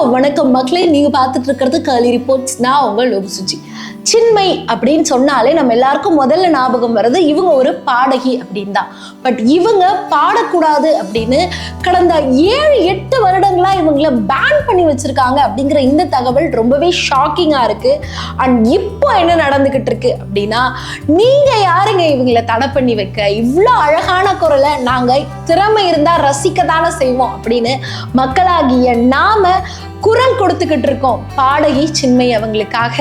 வணக்கம் மக்களே, நீங்க பார்த்துட்டு இருக்கிறது கலி ரிப்போர்ட்ஸ். நான் உங்கள் லோகசுஜி. சின்மை அப்படின்னு சொன்னாலே நம்ம எல்லாருக்கும் முதல்ல ஞாபகம் வருது இவங்க ஒரு பாடகி அப்படின்னு தான். பட் இவங்க பாடக்கூடாது அப்படின்னு கடந்த 7-8 வருடங்களா இவங்கள பேன் பண்ணி வச்சிருக்காங்க அப்படிங்கிற இந்த தகவல் ரொம்பவே ஷாக்கிங்கா இருக்கு. அண்ட் இப்போ என்ன நடந்துகிட்டு இருக்கு அப்படின்னா, நீங்க யாருங்க இவங்களை தடை பண்ணி வைக்க? இவ்வளோ அழகான குரலை நாங்க திறமை இருந்தா ரசிக்கத்தானே செய்வோம் அப்படின்னு மக்களாகிய நாம குரல் கொடுத்துக்கிட்டு இருக்கோம் பாடகி சின்மை அவங்களுக்காக.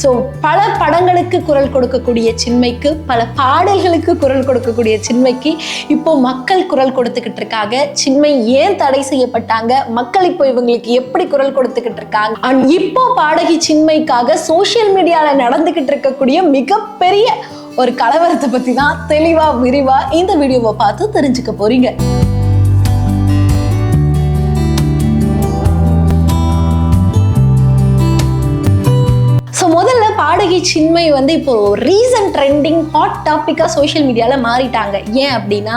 ஸோ பல படங்களுக்கு குரல் கொடுக்கக்கூடிய சின்மைக்கு, பல பாடல்களுக்கு குரல் கொடுக்கக்கூடிய சின்மைக்கு இப்போ மக்கள் குரல் கொடுத்துக்கிட்டு இருக்காங்க. சின்மை ஏன் தடை செய்யப்பட்டாங்க, மக்கள் இப்போ இவங்களுக்கு எப்படி குரல் கொடுத்துக்கிட்டு இருக்காங்க, அண்ட் இப்போ பாடகி சின்மைக்காக சோசியல் மீடியால நடந்துகிட்டு இருக்கக்கூடிய மிகப்பெரிய ஒரு கலவரத்தை பத்தி தான் தெளிவா விரிவா இந்த வீடியோவை பார்த்து தெரிஞ்சுக்க போறீங்க. முதல்ல பாடகி சின்மை இப்போ ரீசன்ட் ட்ரெண்டிங் ஹாட் டாபிக்கா சோஷியல் மீடியால மாறிட்டாங்க. ஏன் அப்படின்னா,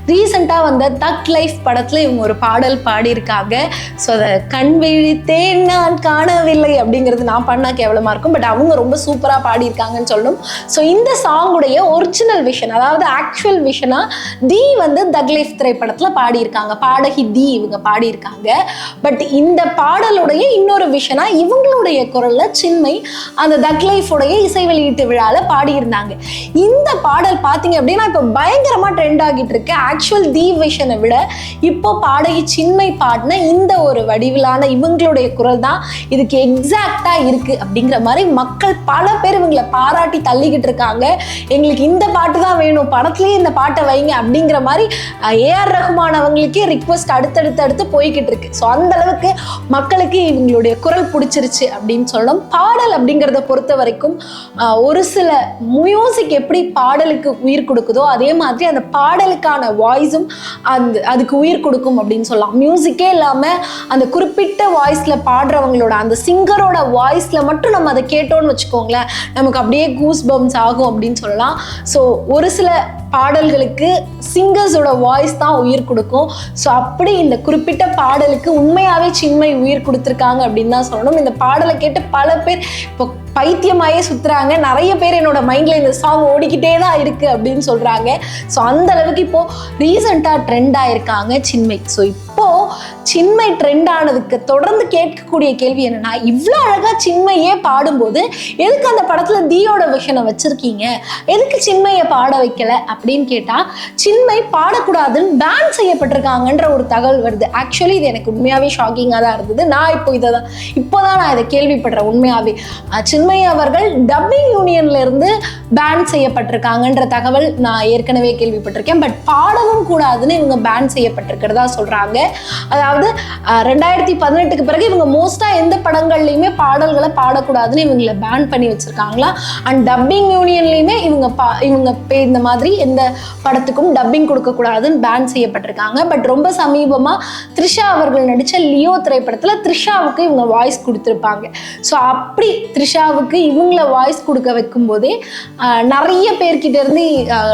ரீசெண்டா வந்த தக் லைஃப் படத்துல இவங்க ஒரு பாடல் பாடியிருக்காங்க. ஸோ அதை கண் விழித்தேன் நான் காணவில்லை அப்படிங்கிறது நான் பண்ணா கேவலமா இருக்கும், பட் அவங்க ரொம்ப சூப்பரா பாடியிருக்காங்கன்னு சொல்லணும். ஸோ இந்த சாங்குடைய ஒரிஜினல் விஷன், அதாவது ஆக்சுவல் விஷனா தி தக் லைஃப் திரைப்படத்துல பாடியிருக்காங்க, பாடகி தி இவங்க பாடியிருக்காங்க. பட் இந்த பாடலுடைய இன்னொரு விஷனா இவங்களுடைய குரல்ல சின்மை அந்த தக் லைஃபோடைய இசை வெளியீட்டு விழால பாடியிருந்தாங்க. இந்த பாடல் பார்த்தீங்க அப்படின்னா இப்போ பயங்கரமா ட்ரெண்ட் ஆகிட்டு இருக்கு. ஆக்சுவல் தி விஷனை விட இப்போ பாடகி சின்மை பாடின இந்த ஒரு வடிவிலான இவங்களுடைய குரல் தான் இதுக்கு எக்ஸாக்டா இருக்கு அப்படிங்கிற மாதிரி மக்கள் பல பேர் இவங்களை பாராட்டி தள்ளிக்கிட்டு இருக்காங்க. எங்களுக்கு இந்த பாட்டு தான் வேணும், படத்துலயே இந்த பாட்டை வைங்க அப்படிங்கிற மாதிரி ஏஆர் ரஹ்மான் அவங்களுக்கே ரிக்வெஸ்ட் அடுத்தடுத்து போய்கிட்டு இருக்கு. ஸோ அந்த அளவுக்கு மக்களுக்கு இவங்களுடைய குரல் பிடிச்சிருச்சு அப்படின்னு சொல்லணும். பாடல் அப்படிங்கிறத பொறுத்த வரைக்கும் ஒரு சில மியூசிக் எப்படி பாடலுக்கு உயிர் கொடுக்குதோ அதே மாதிரி அந்த பாடலுக்கான வாய்ஸும் அதுக்கு உயிர் கொடுக்கும் அப்படின்னு சொல்லலாம். மியூசிக்கே இல்லாமல் அந்த குறிப்பிட்ட வாய்ஸ்ல பாடுறவங்களோட அந்த சிங்கரோட வாய்ஸ்ல மட்டும் நம்ம அதை கேட்டோன்னு வச்சுக்கோங்களேன், நமக்கு அப்படியே கூஸ் பம்ஸ் ஆகும் அப்படின்னு சொல்லலாம். ஸோ ஒரு சில பாடல்களுக்கு சிங்கர்ஸோட வாய்ஸ் தான் உயிர் கொடுக்கும். ஸோ அப்படி இந்த குறிப்பிட்ட பாடலுக்கு உண்மையாவே சின்மை உயிர் கொடுத்துருக்காங்க அப்படின்னு தான் சொல்லணும். இந்த பாடலை கேட்டு பல பேர் இப்போ பைத்தியமாயே சுத்துறாங்க. நிறைய பேர் என்னோட மைண்ட்ல இந்த சாங் ஓடிக்கிட்டே தான் இருக்கு அப்படின்னு சொல்றாங்க. ஸோ அந்த அளவுக்கு இப்போ ரீசெண்டா ட்ரெண்ட் ஆயிருக்காங்க சின்மை. ஸோ இப்போ சின்மை ட்ரெண்ட் ஆனதுக்கு தொடர்ந்து கேட்கக்கூடிய கேள்வி என்னன்னா, இவ்வளோ அழகா சின்மையே பாடும்போது எதுக்கு அந்த படத்துல தீயோட விஷனை வச்சிருக்கீங்க, எதுக்கு சின்மையை பாட வைக்கல அப்படின்னு கேட்டா, சின்மை பாடக்கூடாதுன்னு பேன் செய்யப்பட்டிருக்காங்கன்ற ஒரு தகவல் வருது. ஆக்சுவலி இது எனக்கு உண்மையாவே ஷாக்கிங்காக தான் இருந்தது. நான் இப்போதான் நான் இதை கேள்விப்படுறேன். உண்மையாவே சின்மை அவர்கள் டப்பிங் யூனியன்ல இருந்து பேன் செய்யப்பட்டிருக்காங்கன்ற தகவல் நான் ஏற்கனவே கேள்விப்பட்டிருக்கேன். பட் பாடவும் கூடாதுன்னு இவங்க பேன் செய்யப்பட்டிருக்கிறதா சொல்றாங்க. அதாவது 2018க்கு பிறகு இவங்க மோஸ்டா எந்த படங்கள்லையுமே பாடல்களை பாடக்கூடாதுன்னு இவங்களை பேன் பண்ணி வச்சிருக்காங்களா. அண்ட் டப்பிங் யூனியன்லையுமே இவங்க இந்த மாதிரி எந்த படத்துக்கும் டப்பிங் கொடுக்கக்கூடாதுன்னு பேன் செய்யப்பட்டிருக்காங்க. பட் ரொம்ப சமீபமா த்ரிஷா அவர்கள் நடிச்ச லியோ திரைப்படத்துல த்ரிஷாவுக்கு இவங்க வாய்ஸ் கொடுத்துருப்பாங்க. ஸோ அப்படி த்ரிஷாவுக்கு இவங்களை வாய்ஸ் கொடுக்க வைக்கும் போதே நிறைய பேர்கிட்ட இருந்து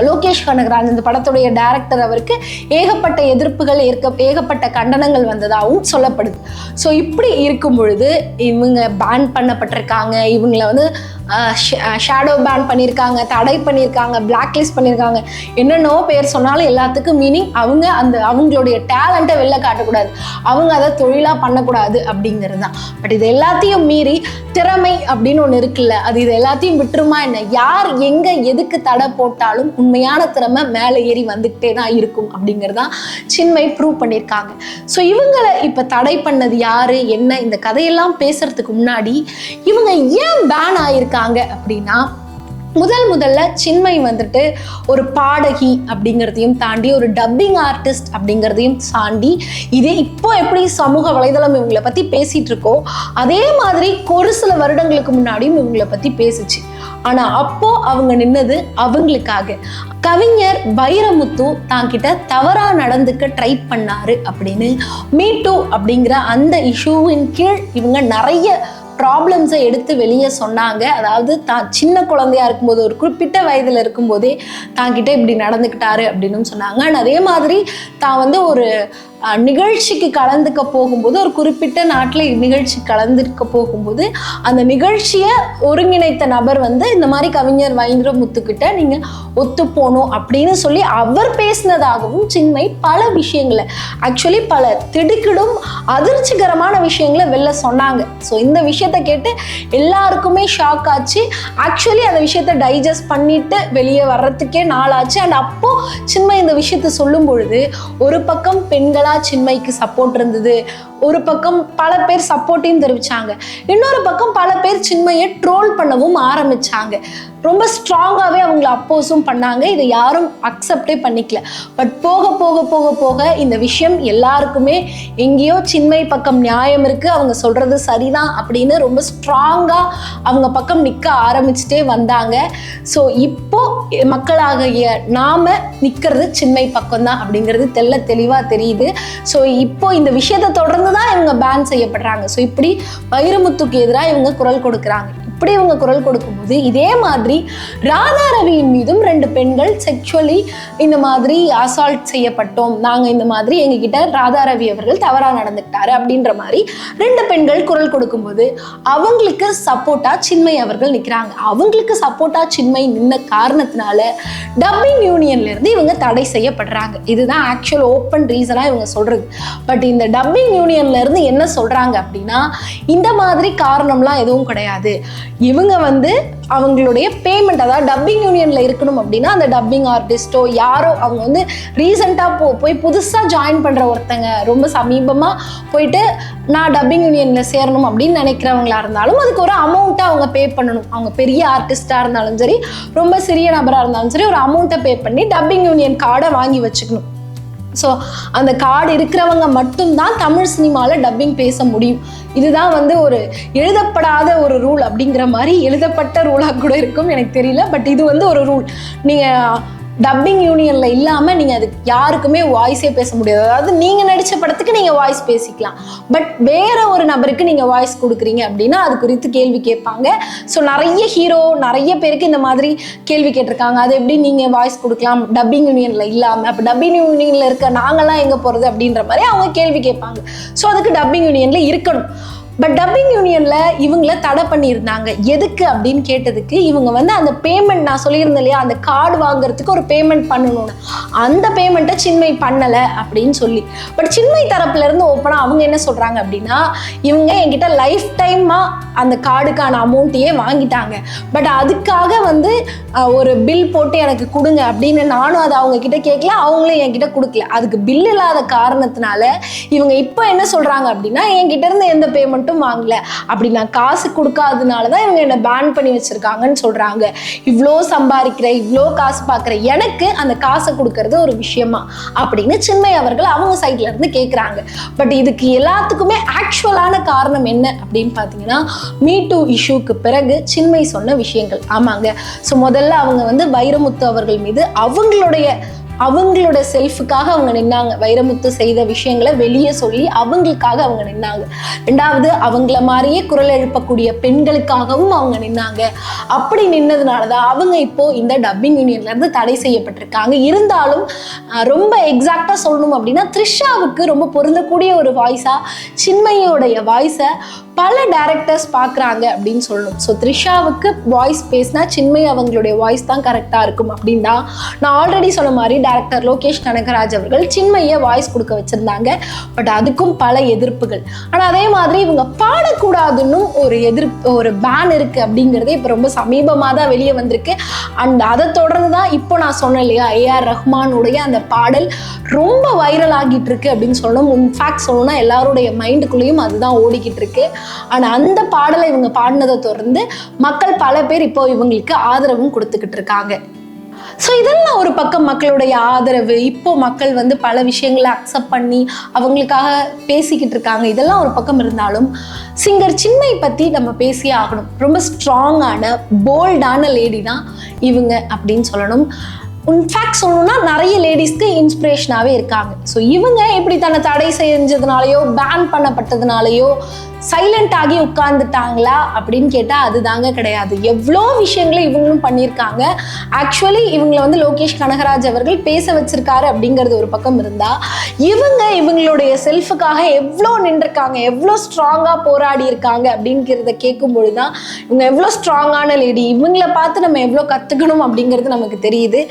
லோகேஷ் கனகராஜ் இந்த படத்துடைய டைரக்டர் அவருக்கு ஏகப்பட்ட எதிர்ப்புகள் ஏகப்பட்ட கண்டனங்கள் வந்ததாகவும் சொல்லப்படுது. ஸோ இப்படி இருக்கும் பொழுது இவங்க பேன் பண்ணப்பட்டிருக்காங்க, இவங்களை ஷேடோ பேன் பண்ணியிருக்காங்க, தடை பண்ணியிருக்காங்க, பிளாக் லிஸ்ட் பண்ணியிருக்காங்க, என்னென்னோ பேர் சொன்னாலும் எல்லாத்துக்கும் மீனிங் அவங்களுடைய டேலண்ட்டை வெளில காட்டக்கூடாது, அவங்க அதை தொழிலாக பண்ணக்கூடாது அப்படிங்கிறது தான். பட் இது எல்லாத்தையும் மீறி திறமை அப்படின்னு ஒன்று இருக்குல்ல, இது எல்லாத்தையும் விட்டுருமா என்ன? யார் எங்கே எதுக்கு தடை போட்டாலும் உண்மையான திறமை மேலே ஏறி வந்துக்கிட்டே தான் இருக்கும் அப்படிங்கிறதான் சின்மை ப்ரூவ் பண்ணியிருக்காங்க. ஸோ இவங்களை இப்போ தடை பண்ணது யாரு என்ன, இந்த கதையெல்லாம் பேசுறதுக்கு முன்னாடி இவங்க ஏன் பேன் ஆயிருக்காங்க அப்படின்னா, முதல்ல சின்மை ஒரு பாடகி அப்படிங்கிறதையும் தாண்டி ஒரு டப்பிங் ஆர்டிஸ்ட் அப்படிங்கிறதையும் தாண்டி இதே இப்போ எப்படி சமூக வலைதளம் இவங்களை பற்றி பேசிட்டு இருக்கோ அதே மாதிரி ஒரு சில வருடங்களுக்கு முன்னாடியும் இவங்களை பற்றி பேசிச்சு. ஆனால் அப்போ அவங்க நின்னது அவங்களுக்காக. கவிஞர் வைரமுத்து தாங்கிட்ட தவறா நடந்துக்க ட்ரை பண்ணாரு அப்படின்னு மீ டூ அப்படிங்கிற அந்த இஷ்யூவின் கீழ் இவங்க நிறைய ப்ராப்ளம்ஸை எடுத்து வெளியே சொன்னாங்க. அதாவது தான் சின்ன குழந்தையா இருக்கும்போது, ஒரு குறிப்பிட்ட வயதில் இருக்கும்போதே தாங்கிட்ட இப்படி நடந்துக்கிட்டாரு அப்படின்னு சொன்னாங்க. அண்ட் அதே மாதிரி தான் ஒரு நிகழ்ச்சிக்கு கலந்துக்க போகும்போது, ஒரு குறிப்பிட்ட நாட்டில் நிகழ்ச்சி கலந்துக்க போகும்போது அந்த நிகழ்ச்சியை ஒருங்கிணைத்த நபர் வந்து இந்த மாதிரி கவிஞர் வைரமுத்துக்கிட்ட நீங்கள் ஒத்து போகணும் அப்படின்னு சொல்லி அவர் பேசினதாகவும் சின்மை பல விஷயங்களை, ஆக்சுவலி பல திடுக்கிடும் அதிர்ச்சிகரமான விஷயங்களை வெளில சொன்னாங்க. ஸோ இந்த விஷயத்தை கேட்டு எல்லாருக்குமே ஷாக் ஆச்சு. ஆக்சுவலி அந்த விஷயத்தை டைஜஸ்ட் பண்ணிட்டு வெளியே வர்றதுக்கே நாளாச்சு. அண்ட் அப்போ சின்மை இந்த விஷயத்தை சொல்லும் பொழுது ஒரு பக்கம் பெண்களா சின்மைக்கு சப்போர்ட் இருந்தது, ஒரு பக்கம் பல பேர் சப்போர்ட்டையும் தெரிவிச்சாங்க, இன்னொரு பக்கம் பல பேர் சின்மையை ட்ரோல் பண்ணவும் ஆரம்பிச்சாங்க. ரொம்ப ஸ்ட்ராங்காகவே அவங்கள அப்போஸும் பண்ணாங்க. இதை யாரும் அக்செப்டே பண்ணிக்கல. பட் போக போக போக போக இந்த விஷயம் எல்லாருக்குமே எங்கேயோ சின்மை பக்கம் நியாயம் இருக்குது, அவங்க சொல்கிறது சரிதான் அப்படின்னு ரொம்ப ஸ்ட்ராங்காக அவங்க பக்கம் நிற்க ஆரம்பிச்சுட்டே வந்தாங்க. ஸோ இப்போ மக்களாகிய நாம நிற்கிறது சின்மை பக்கம் தான் அப்படிங்கிறது தெளிவாக தெரியுது. ஸோ இப்போ இந்த விஷயத்தை தொடர்ந்து தான் இவங்க பேன் செய்யப்படுறாங்க. ஸோ இப்படி வைரமுத்துக்கு எதிராக இவங்க குரல் கொடுக்குறாங்க. இப்படி இவங்க குரல் கொடுக்கும்போது இதே மாதிரி ராதா ரவியின் மீதும் 2 பெண்கள் செக்ஷுவலி இந்த மாதிரி அசால்ட் செய்யப்பட்டோம், நாங்கள் இந்த மாதிரி எங்ககிட்ட ராதா ரவி அவர்கள் தவறாக நடந்துக்கிட்டாரு அப்படின்ற மாதிரி 2 பெண்கள் குரல் கொடுக்கும்போது அவங்களுக்கு சப்போர்ட்டா சின்மை அவர்கள் நிற்கிறாங்க. அவங்களுக்கு சப்போர்ட்டா சின்மை நின்ன காரணத்தினால டப்பிங் யூனியன்ல இருந்து இவங்க தடை செய்யப்படுறாங்க. இதுதான் ஆக்சுவல் ஓப்பன் ரீசனா இவங்க சொல்றது. பட் இந்த டப்பிங் யூனியன்ல இருந்து என்ன சொல்றாங்க அப்படின்னா, இந்த மாதிரி காரணம்லாம் எதுவும் கிடையாது, இவங்க வந்து அவங்களுடைய பேமெண்ட், அதாவது டப்பிங் யூனியன்ல இருக்கணும் அப்படின்னா அந்த டப்பிங் ஆர்டிஸ்டோ யாரோ அவங்க வந்து ரீசெண்டாக போய் புதுசாக ஜாயின் பண்ணுற ஒருத்தங்க ரொம்ப சமீபமாக போயிட்டு நான் டப்பிங் யூனியன்ல சேரணும் அப்படின்னு நினைக்கிறவங்களா இருந்தாலும் அதுக்கு ஒரு அமௌண்ட்டை அவங்க பே பண்ணணும். அவங்க பெரிய ஆர்டிஸ்டாக இருந்தாலும் சரி, ரொம்ப சிறிய நபராக இருந்தாலும் சரி, ஒரு அமௌண்ட்டை பே பண்ணி டப்பிங் யூனியன் கார்டை வாங்கி வச்சுக்கணும். ஸோ அந்த கார்டு இருக்கிறவங்க மட்டும்தான் தமிழ் சினிமாவில் டப்பிங் பேச முடியும். இதுதான் வந்து ஒரு எழுதப்படாத ஒரு ரூல் அப்படிங்கிற மாதிரி, எழுதப்பட்ட ரூலாக கூட இருக்கும் எனக்கு தெரியல. பட் இது வந்து ஒரு ரூல். நீங்கள் டப்பிங் யூனியனில் இல்லாமல் நீங்கள் அதுக்கு யாருக்குமே வாய்ஸே பேச முடியாது. அதாவது நீங்கள் நடித்த படத்துக்கு நீங்கள் வாய்ஸ் பேசிக்கலாம், பட் வேற ஒரு நபருக்கு நீங்கள் வாய்ஸ் கொடுக்குறீங்க அப்படின்னா அது குறித்து கேள்வி கேட்பாங்க. ஸோ நிறைய ஹீரோ நிறைய பேருக்கு இந்த மாதிரி கேள்வி கேட்டிருக்காங்க, அது எப்படி நீங்கள் வாய்ஸ் கொடுக்கலாம் டப்பிங் யூனியனில் இல்லாமல், அப்போ டப்பிங் யூனியனில் இருக்க நாங்கள்லாம் எங்கே போகிறது அப்படின்ற மாதிரி அவங்க கேள்வி கேட்பாங்க. ஸோ அதுக்கு டப்பிங் யூனியனில் இருக்கணும். பட் டப்பிங் யூனியனில் இவங்கள தடை பண்ணியிருந்தாங்க. எதுக்கு அப்படின்னு கேட்டதுக்கு இவங்க வந்து அந்த பேமெண்ட், நான் சொல்லியிருந்தேன் இல்லையா, அந்த கார்டு வாங்குறதுக்கு ஒரு பேமெண்ட் பண்ணணும்னு, அந்த பேமெண்ட்டை சின்மை பண்ணலை அப்படின்னு சொல்லி. பட் சின்மை தரப்புலேருந்து ஓப்பனாக அவங்க என்ன சொல்கிறாங்க அப்படின்னா, இவங்க என்கிட்ட லைஃப் டைமாக அந்த கார்டுக்கான அமௌண்ட்டையே வாங்கிட்டாங்க, பட் அதுக்காக வந்து ஒரு பில் போட்டு எனக்கு கொடுங்க அப்படின்னு நானும் அதை அவங்க கிட்ட கேட்கல, அவங்களும் என்கிட்ட கொடுக்கல. அதுக்கு பில் இல்லாத காரணத்தினால இவங்க இப்போ என்ன சொல்கிறாங்க அப்படின்னா, என்கிட்ட இருந்து எந்த பேமெண்ட் வாங்கல, அப்படி நான் காசு கொடுக்காதனாலதான் இவங்க என்ன பேன் பண்ணி வச்சிருக்காங்கன்னு சொல்றாங்க. இவ்வளோ சம்பாதிக்கிற, இவ்வளோ காசு பார்க்குற எனக்கு அந்த காசை கொடுக்கறது ஒரு விஷயமா அப்படின்னு சின்மை அவர்கள் அவங்க சைட்ல இருந்து கேட்குறாங்க. பட் இதுக்கு எல்லாத்துக்குமே ஆக்சுவலான காரணம் என்ன அப்படின்னு பார்த்தீங்கன்னா, மீ டூ இஷ்யூக்கு பிறகு சின்மை சொன்ன விஷயங்கள். ஆமாங்க, ஸோ முதல்ல அவங்க வந்து வைரமுத்து அவர்கள் மீது அவங்களோட செல்ஃபுக்காக அவங்க நின்னாங்க. வைரமுத்து செய்த விஷயங்களை வெளியே சொல்லி அவங்களுக்காக அவங்க நின்னாங்க. ரெண்டாவது, அவங்கள மாதிரியே குரல் எழுப்பக்கூடிய பெண்களுக்காகவும் அவங்க நின்னாங்க. அப்படி நின்னதுனால தான் அவங்க இப்போ இந்த டப்பிங் யூனியன்ல இருந்து தடை செய்யப்பட்டிருக்காங்க. இருந்தாலும் ரொம்ப எக்ஸாக்டா சொல்லணும் அப்படின்னா, த்ரிஷாவுக்கு ரொம்ப பொருந்தக்கூடிய ஒரு வாய்ஸா சின்மையோடைய வாய்ஸை பல டைரக்டர்ஸ் பார்க்குறாங்க அப்படின்னு சொல்லணும். ஸோ த்ரிஷாவுக்கு வாய்ஸ் பேசினா சின்மை அவங்களுடைய வாய்ஸ் தான் கரெக்டாக இருக்கும் அப்படின்னு தான் நான் ஆல்ரெடி சொன்ன மாதிரி டைரக்டர் லோகேஷ் கனகராஜ் அவர்கள் சின்மையை வாய்ஸ் கொடுக்க வச்சுருந்தாங்க. பட் அதுக்கும் பல எதிர்ப்புகள். ஆனால் அதே மாதிரி இவங்க பாடக்கூடாதுன்னு ஒரு பேன் இருக்குது அப்படிங்கிறதே இப்போ ரொம்ப சமீபமாக தான் வெளியே வந்திருக்கு. அண்ட் அதை தொடர்ந்து தான் இப்போ நான் சொன்னேன் இல்லையா, ஏஆர் ரஹ்மானுடைய அந்த பாடல் ரொம்ப வைரல் ஆகிட்டு இருக்கு அப்படின்னு சொல்லணும். இன்ஃபேக்ட் சொல்லணும்னா எல்லாருடைய மைண்டுக்குள்ளேயும் அதுதான் ஓடிக்கிட்டு இருக்கு. ஆனால் அந்த பாடலை இவங்க பாடினதை தொடர்ந்து மக்கள் பல பேர் இப்போ இவங்களுக்கு ஆதரவும் கொடுத்துக்கிட்டு இருக்காங்க. ஸோ இதெல்லாம் ஒரு பக்கம் மக்களுடைய ஆதரவு. இப்போ மக்கள் வந்து பல விஷயங்களை அக்செப்ட் பண்ணி அவங்களுக்காக பேசிக்கிட்டு இருக்காங்க. இதெல்லாம் ஒரு பக்கம் இருந்தாலும் சிங்கர் சின்மை பற்றி நம்ம பேசியே ஆகணும். ரொம்ப ஸ்ட்ராங்கான போல்டான லேடி தான் இவங்க அப்படின்னு சொல்லணும். இன்ஃபேக்ட் சொல்லணும்னா நிறைய லேடிஸ்க்கு இன்ஸ்பிரேஷனாகவே இருக்காங்க. ஸோ இவங்க இப்படி தன்னை தடை செஞ்சதுனாலையோ பேன் பண்ணப்பட்டதுனாலையோ சைலண்ட் ஆகி உட்கார்ந்துட்டாங்களா அப்படின்னு கேட்டால் அதுதாங்க கிடையாது. எவ்வளோ விஷயங்களை இவங்களும் பண்ணியிருக்காங்க. ஆக்சுவலி இவங்களை வந்து லோகேஷ் கனகராஜ் அவர்கள் பேச வச்சிருக்காரு அப்படிங்கிறது ஒரு பக்கம் இருந்தா, இவங்களுடைய செல்ஃபுக்காக எவ்வளோ நின்றுருக்காங்க, எவ்வளோ ஸ்ட்ராங்காக போராடி இருக்காங்க அப்படிங்கிறத கேட்கும்பொழுது தான் இவங்க எவ்வளோ ஸ்ட்ராங்கான லேடி, இவங்களை பார்த்து நம்ம எவ்வளோ கற்றுக்கணும் அப்படிங்கிறது நமக்கு தெரியுது.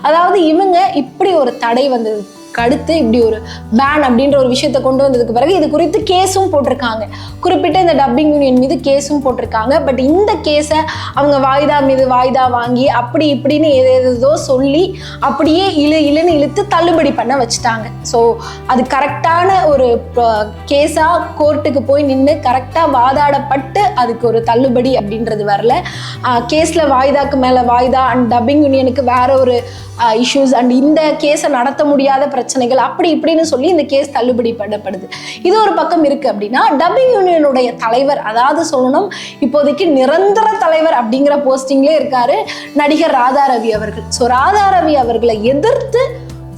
அதாவது இவங்க இப்படி ஒரு தடை வந்தது அடுத்து இப்படி ஒரு பேன் அப்படின்ற ஒரு விஷயத்தை கொண்டு வந்ததுக்கு பிறகு இது குறித்து கேஸும் போட்டிருக்காங்க. குறிப்பிட்ட இந்த டப்பிங் யூனியன் மீது கேஸும் போட்டிருக்காங்க. பட் இந்த கேஸை அவங்க வாய்தா மீது வாய்தா வாங்கி அப்படி இப்படின்னு ஏதேதோ சொல்லி அப்படியே இழுன்னு இழுத்து தள்ளுபடி பண்ண வச்சுட்டாங்க. ஸோ அது கரெக்டான ஒரு கேஸாக கோர்ட்டுக்கு போய் நின்று கரெக்டாக வாதாடப்பட்டு அதுக்கு ஒரு தள்ளுபடி அப்படின்றது வரல. கேஸில் வாய்தாக்கு மேலே வாய்தா அண்ட் டப்பிங் யூனியனுக்கு வேற ஒரு இஷ்யூஸ் அண்ட் இந்த கேஸை நடத்த முடியாத பிரச்சனைகள் அப்படி இப்படின்னு சொல்லி இந்த கேஸ் தள்ளுபடி பண்ணப்படுது. இது ஒரு பக்கம் இருக்கு அப்படின்னா, டப்பிங் யூனியனுடைய தலைவர், அதாவது சொல்லணும் இப்போதைக்கு நிரந்தர தலைவர் அப்படிங்கிற போஸ்டிங்லேயே இருக்காரு நடிகர் ராதா ரவி அவர்கள். ஸோ ராதா ரவி அவர்களை எதிர்த்து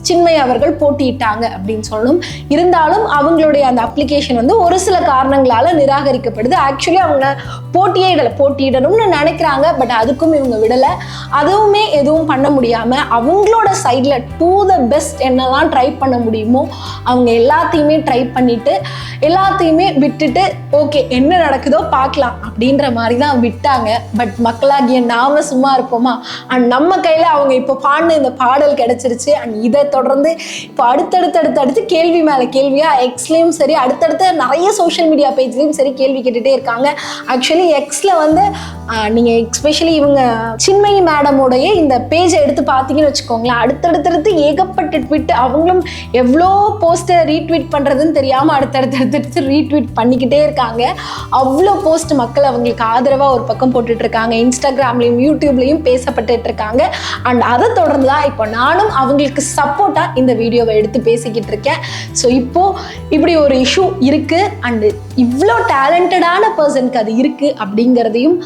சின்மயி அவர்கள் போட்டியிட்டாங்க அப்படின்னு சொல்லணும். இருந்தாலும் அவங்களுடைய அந்த அப்ளிகேஷன் வந்து ஒரு சில காரணங்களால நிராகரிக்கப்படுது. ஆக்சுவலி அவங்க போட்டியிடணும்னு நினைக்கிறாங்க. பட் அதுக்கும் இவங்க விடலை. அதுவுமே எதுவும் பண்ண முடியாம அவங்களோட சைட்ல டு த பெஸ்ட் என்னெல்லாம் ட்ரை பண்ண முடியுமோ அவங்க எல்லாத்தையுமே ட்ரை பண்ணிட்டு எல்லாத்தையுமே விட்டுட்டு ஓகே என்ன நடக்குதோ பார்க்கலாம் அப்படின்ற மாதிரி தான் விட்டாங்க. பட் மக்களாகிய நாம சும்மா இருப்போமா? அண்ட் நம்ம கையில அவங்க இப்போ பாடின இந்த பாடல் கிடைச்சிருச்சு. அண்ட் இதை தொடர்ந்து இப்போ அடுத்தடுத்து கேள்வி மேல கேள்வியா எக்ஸ்லயும் சரி, அடுத்தடுத்து நிறைய சோஷியல் மீடியா பேஜ்லயும் சரி கேள்வி கேட்டுட்டே இருக்காங்க. ஆக்சுவலி எக்ஸ்ல வந்து நீங்க எஸ்பெஷலி இவங்க சின்மயி மேடமோடைய இந்த பேஜை எடுத்து பார்த்தீங்கன்னு வச்சுக்கோங்களேன், அடுத்தடுத்து ஏகப்பட்ட ட்வீட், அவங்களும் எவ்வளோ போஸ்ட்டை ரீட்வீட் பண்றதுன்னு தெரியாம அடுத்தடுத்து ரீட்வீட் பண்ணிக்கிட்டே இருக்காங்க. அவ்வளோ போஸ்ட் மக்கள் அவங்களுக்கு ஆதரவா ஒரு பக்கம் போட்டுட்டு இருக்காங்க. இன்ஸ்டாகிராம்லயும் யூடியூப்லயும் பேசப்பட்டு இருக்காங்க. அண்ட் அதை தொடர்ந்து தான் இப்போ நானும் அவங்களுக்கு சப்போர்ட்டா இந்த வீடியோவை எடுத்து பேசிக்கிட்டு இருக்கேன். ஸோ இப்போ இப்படி ஒரு இஷ்யூ இருக்கு அண்ட் இவ்வளோ டேலண்டடான பர்சனுக்கு அது இருக்கு அப்படிங்கிறதையும்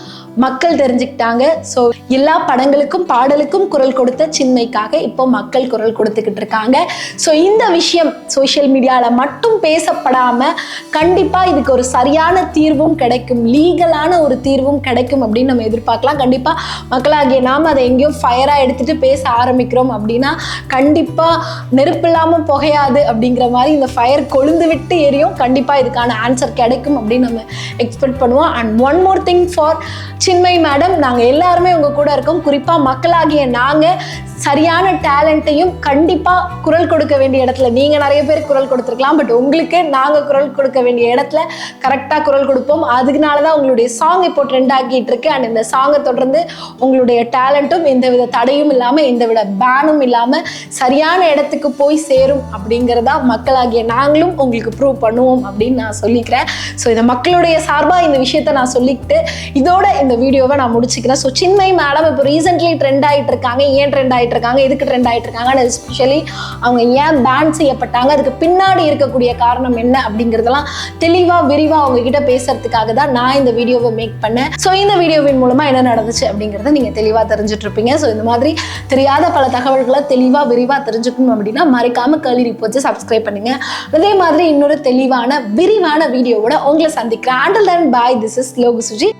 மக்கள் தெரிஞ்சுக்கிட்டாங்க. ஸோ எல்லா படங்களுக்கும் பாடலுக்கும் குரல் கொடுத்த சின்மைக்காக இப்போ மக்கள் குரல் கொடுத்துக்கிட்டு இருக்காங்க. ஸோ இந்த விஷயம் சோஷியல் மீடியாவில் மட்டும் பேசப்படாமல் கண்டிப்பாக இதுக்கு ஒரு சரியான தீர்வும் கிடைக்கும், லீகலான ஒரு தீர்வும் கிடைக்கும் அப்படின்னு நம்ம எதிர்பார்க்கலாம். கண்டிப்பாக மக்களாகிய நாம் அதை எங்கேயோ ஃபயராக எடுத்துகிட்டு பேச ஆரம்பிக்கிறோம் அப்படின்னா கண்டிப்பாக நெருப்பு இல்லாமல் புகையாது அப்படிங்கிற மாதிரி இந்த ஃபயர் கொழுந்து விட்டு எரியும். கண்டிப்பாக இதுக்கான ஆன்சர் கிடைக்கும் அப்படின்னு நம்ம எக்ஸ்பெக்ட் பண்ணுவோம். And one more thing for Chinmayi madam, நாங்கள் எல்லாருமே உங்கள் கூட இருக்கோம். குறிப்பாக மக்களாகிய நாங்கள் சரியான டேலண்ட்டையும் கண்டிப்பாக குரல் கொடுக்க வேண்டிய இடத்துல, நீங்கள் நிறைய பேர் குரல் கொடுத்துருக்கலாம், பட் உங்களுக்கு நாங்கள் குரல் கொடுக்க வேண்டிய இடத்துல கரெக்டாக குரல் கொடுப்போம். அதுக்குனால தான் உங்களுடைய சாங் இப்போ ட்ரெண்ட் ஆகிட்டு இருக்கு. அண்ட் இந்த சாங்கை தொடர்ந்து உங்களுடைய டேலண்ட்டும் எந்தவித தடையும் இல்லாமல் எந்தவித பேனும் இல்லாமல் சரியான இடத்துக்கு போய் சேரும் அப்படிங்கிறதா மக்களாகிய நாங்களும் உங்களுக்கு ப்ரூவ் பண்ணுவோம் அப்படின்னு நான் சொல்லிக்கிறேன். ஸோ இந்த மக்களுடைய சார்பாக இந்த விஷயத்தை நான் சொல்லிக்கிட்டு இதோட இந்த வீடியோவை நான் முடிச்சுக்கிறேன். ஸோ சின்மயி மேடம் இப்போ ரீசென்ட்லி ட்ரெண்ட் ஆகிட்டு இருக்காங்க. ஏன் ட்ரெண்ட் ஆகிட்டு இருக்காங்க, எதுக்கு ட்ரெண்ட் ஆகிட்டு இருக்காங்க, எஸ்பெஷலி அவங்க ஏன் பேன் செய்யப்பட்டாங்க, அதுக்கு பின்னாடி இருக்கக்கூடிய காரணம் என்ன அப்படிங்கிறதெல்லாம் தெளிவாக விரிவாக அவங்க கிட்ட பேசுறதுக்காக தான் நான் இந்த வீடியோவை மேக் பண்ணேன். ஸோ இந்த வீடியோவின் மூலமா என்ன நடந்துச்சு அப்படிங்கிறத நீங்க தெளிவாக தெரிஞ்சுட்டு இருப்பீங்க. ஸோ இந்த மாதிரி தெரியாத பல தகவல்களை தெளிவாக விரிவாக தெரிஞ்சுக்கணும் அப்படின்னா மறக்காம கலி ரிப்போர்ட்ஸை சப்ஸ்கிரைப் பண்ணுங்க. அதே மாதிரி இன்னொரு தெளிவான விரிவான வீடியோவோட உங்களை சந்திக்கிறேன். Until then, bye. This is Logu Suji.